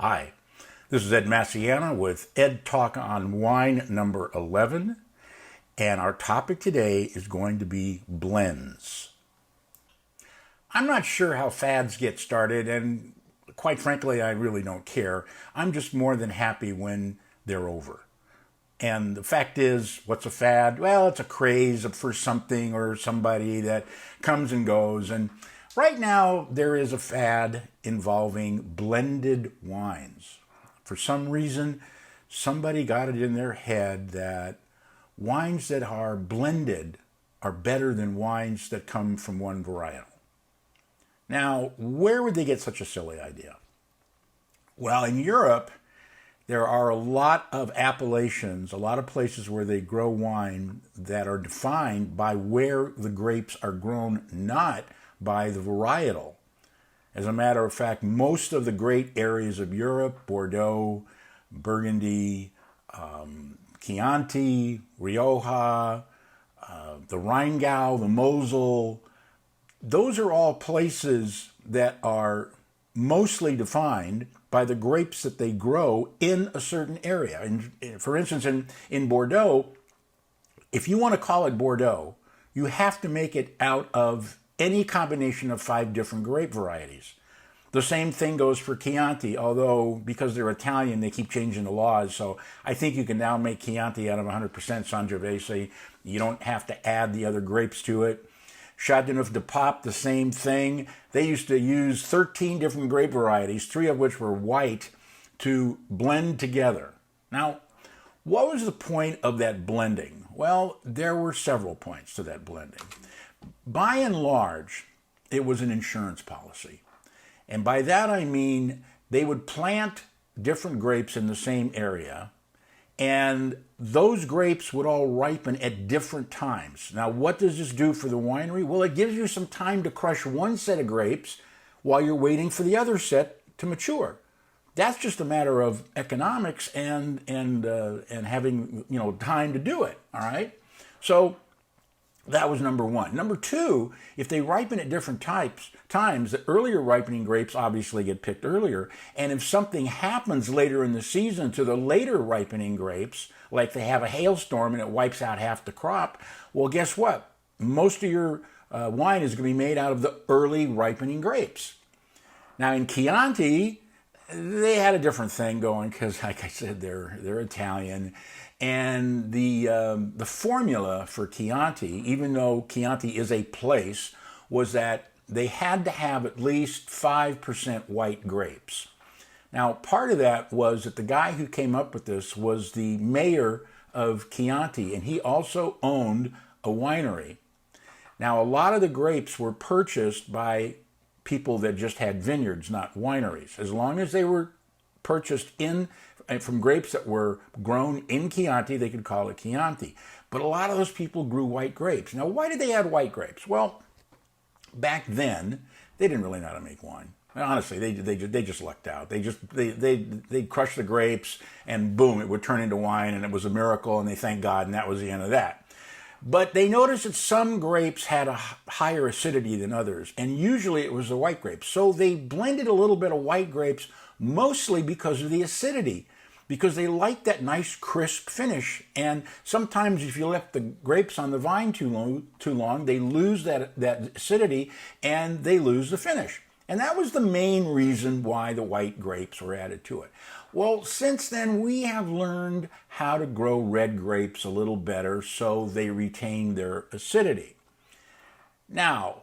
Hi, this is Ed Massiana with Ed Talk on Wine number 11, and our topic today is going to be blends. I'm not sure how fads get started, and quite frankly, I really don't care. I'm just more than happy when they're over. And the fact is, what's a fad? Well, it's a craze for something or somebody that comes and goes. And right now, there is a fad involving blended wines. For some reason, somebody got it in their head that wines that are blended are better than wines that come from one varietal. Now, where would they get such a silly idea? Well, in Europe, there are a lot of appellations, a lot of places where they grow wine that are defined by where the grapes are grown, not by the varietal. As a matter of fact, most of the great areas of Europe, Bordeaux, Burgundy, Chianti, Rioja, the Rheingau, the Mosel, those are all places that are mostly defined by the grapes that they grow in a certain area. And for instance, in Bordeaux, if you want to call it Bordeaux, you have to make it out of any combination of 5 different grape varieties. The same thing goes for Chianti, although because they're Italian, they keep changing the laws. So I think you can now make Chianti out of 100% Sangiovese. You don't have to add the other grapes to it. Châteauneuf du Pape, the same thing. They used to use 13 different grape varieties, 3 of which were white, to blend together. Now, what was the point of that blending? Well, there were several points to that blending. By and large, it was an insurance policy. And by that I mean they would plant different grapes in the same area, and those grapes would all ripen at different times. Now, what does this do for the winery? Well, it gives you some time to crush one set of grapes while you're waiting for the other set to mature. That's just a matter of economics and having time to do it. All right, so that was number one. Number two, if they ripen at different times, the earlier ripening grapes obviously get picked earlier. And if something happens later in the season to the later ripening grapes, like they have a hailstorm and it wipes out half the crop, well, guess what? Most of your wine is going to be made out of the early ripening grapes. Now in Chianti, they had a different thing going because, like I said, they're Italian. And the formula for Chianti, even though Chianti is a place, was that they had to have at least 5% white grapes. Now, part of that was that the guy who came up with this was the mayor of Chianti, and he also owned a winery. Now, a lot of the grapes were purchased by people that just had vineyards, not wineries. As long as they were purchased from grapes that were grown in Chianti, they could call it Chianti. But a lot of those people grew white grapes. Now, why did they add white grapes? Well, back then, they didn't really know how to make wine. Honestly, they just lucked out. They'd crush the grapes, and boom, it would turn into wine, and it was a miracle, and they thanked God, and that was the end of that. But they noticed that some grapes had a higher acidity than others, and usually it was the white grapes. So they blended a little bit of white grapes, mostly because of the acidity, because they like that nice crisp finish. And sometimes if you left the grapes on the vine too long, they lose that acidity and they lose the finish. And that was the main reason why the white grapes were added to it. Well, since then, we have learned how to grow red grapes a little better so they retain their acidity. Now,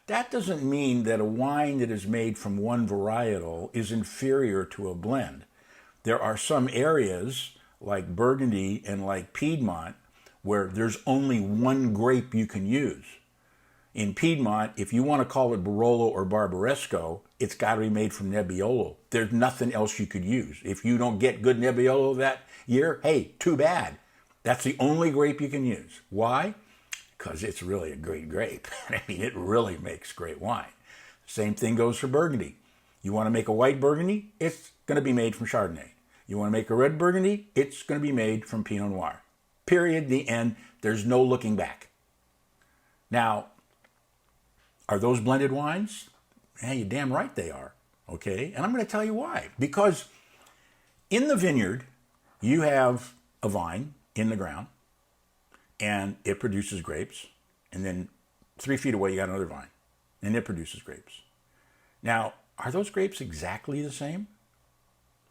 that doesn't mean that a wine that is made from one varietal is inferior to a blend. There are some areas, like Burgundy and like Piedmont, where there's only one grape you can use. In Piedmont, if you want to call it Barolo or Barbaresco, it's got to be made from Nebbiolo. There's nothing else you could use. If you don't get good Nebbiolo that year, hey, too bad. That's the only grape you can use. Why? Because it's really a great grape. I mean, it really makes great wine. Same thing goes for Burgundy. You want to make a white Burgundy? It's going to be made from Chardonnay. You want to make a red Burgundy? It's going to be made from Pinot Noir. Period. The end. There's no looking back. Now, are those blended wines? Yeah, you're damn right they are. okay? And I'm going to tell you why. Because in the vineyard, you have a vine in the ground, and it produces grapes. And then 3 feet away, you got another vine, and it produces grapes. Now, are those grapes exactly the same?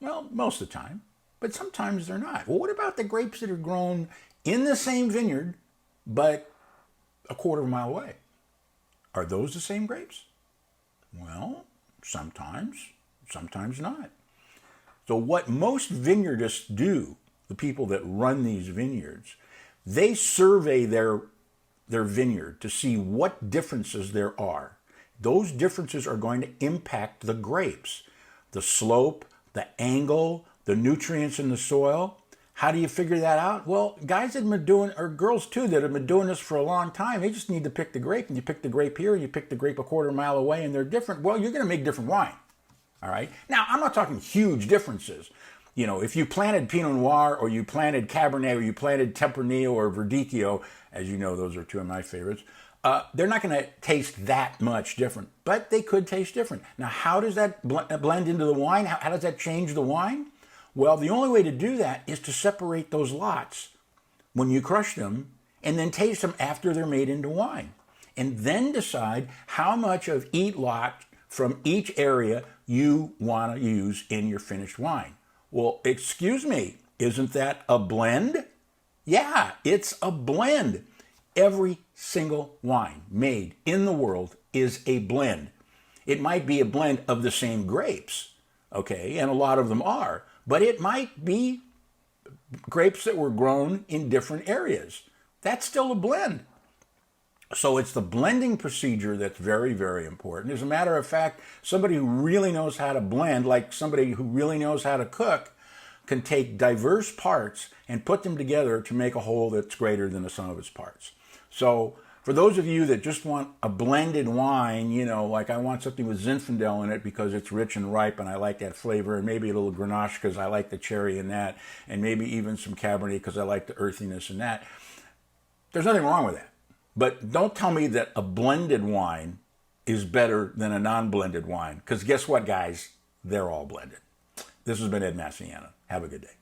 Well, most of the time, but sometimes they're not. Well, what about the grapes that are grown in the same vineyard, but a quarter of a mile away? Are those the same grapes? Well, sometimes not. So what most vineyardists do, the people that run these vineyards, they survey their vineyard to see what differences there are. Those differences are going to impact the grapes, the slope, the angle, the nutrients in the soil. How do you figure that out? Well, guys that have been doing, or girls too, that have been doing this for a long time, they just need to pick the grape, and you pick the grape here, and you pick the grape a quarter mile away, and they're different. Well, you're going to make different wine. All right. Now, I'm not talking huge differences. You know, if you planted Pinot Noir, or you planted Cabernet, or you planted Tempranillo or Verdicchio, as you know, those are two of my favorites, they're not going to taste that much different, but they could taste different. Now, how does that blend into the wine? How does that change the wine? Well, the only way to do that is to separate those lots when you crush them, and then taste them after they're made into wine. And then decide how much of each lot from each area you want to use in your finished wine. Well, excuse me, isn't that a blend? Yeah, it's a blend. Every single wine made in the world is a blend. It might be a blend of the same grapes, okay, and a lot of them are, but it might be grapes that were grown in different areas. That's still a blend. So it's the blending procedure that's very, very important. As a matter of fact, somebody who really knows how to blend, like somebody who really knows how to cook, can take diverse parts and put them together to make a whole that's greater than the sum of its parts. So for those of you that just want a blended wine, you know, like I want something with Zinfandel in it because it's rich and ripe and I like that flavor, and maybe a little Grenache because I like the cherry in that, and maybe even some Cabernet because I like the earthiness in that. There's nothing wrong with that. But don't tell me that a blended wine is better than a non-blended wine, because guess what, guys? They're all blended. This has been Ed Massiano. Have a good day.